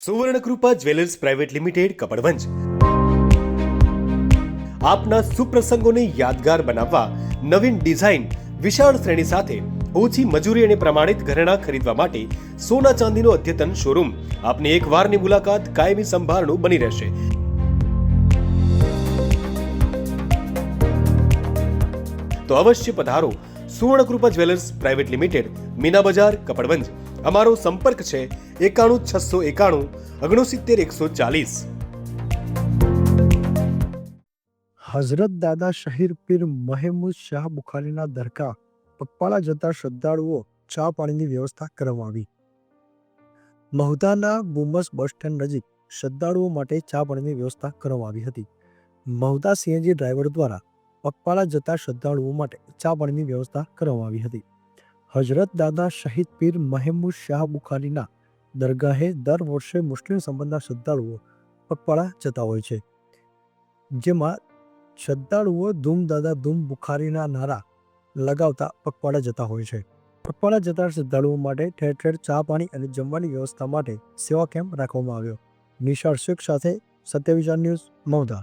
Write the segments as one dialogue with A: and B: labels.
A: Suvarnakrupa jewellers private limited Kapadvanj આપના સુપ્રસંગોને યાદગાર બનાવવા નવીન ડિઝાઇન વિશાળ શ્રેણી સાથે ઓછી મજૂરી અને પ્રમાણિત ઘરેણાં ખરીદવા માટે સોના ચાંદીનો અદ્યતન શોરૂમ આપની એક વારની મુલાકાત કાયમી સંભાળનું બની રહેશે। તો અવશ્ય પધારો Suvarnakrupa jewellers private limited, Meena બજાર, કપડવંજ। અમારો સંપર્ક છે 91 691 69 140।
B: હઝરત દાદા શહીર પીર મહેમૂદ શાહ બુખારીના દરગાહ પગપાળા જતા શ્રદ્ધાળુઓ ચા પાણીની વ્યવસ્થા કરવામાં આવી। મહુધાના બુમસ બસ સ્ટેન્ડ નજીક શ્રદ્ધાળુઓ માટે ચા પાણીની વ્યવસ્થા કરવામાં આવી હતી। મહુધા સીએનજી ડ્રાઈવર દ્વારા પગપાળા જતા શ્રદ્ધાળુઓ માટે ચા પાણીની વ્યવસ્થા કરવામાં આવી હતી। હઝરત દાદા શહીદ પીર મહેમૂદ શાહ બુખારીના દરગાહે દર વર્ષે મુસ્લિમ સંબંધના શ્રદ્ધાળુઓ પગપાળા જતા હોય છે, જેમાં શ્રદ્ધાળુઓ ધૂમ દાદા ધૂમ બુખારીના નારા લગાવતા પગપાળા જતા હોય છે। પગપાળા જતા શ્રદ્ધાળુઓ માટે ઠેર ઠેર ચા પાણી અને જમવાની વ્યવસ્થા માટે સેવા કેમ્પ રાખવામાં આવ્યો। નિશાળ શેખ સાથે સત્યવિચાર ન્યૂઝ, મહુધા।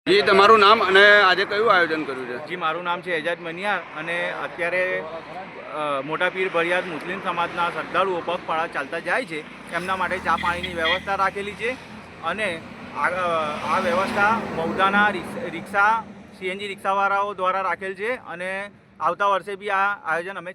C: જી, તમારું નામ અને આજે કયું આયોજન કર્યું છે?
D: જી, મારું નામ છે એજાજ મનિયાર અને અત્યારે મોટા પીર ભરિયાદ મુસ્લિમ સમાજના શ્રદ્ધાળુઓ પગપાળા ચાલતા જાય છે, એમના માટે ચા પાણીની વ્યવસ્થા રાખેલી છે અને આ વ્યવસ્થા મહુધાના રિક્ષા સીએનજી રિક્ષાવાળાઓ દ્વારા રાખેલ છે અને આવતા વર્ષે બી આ આયોજન અમે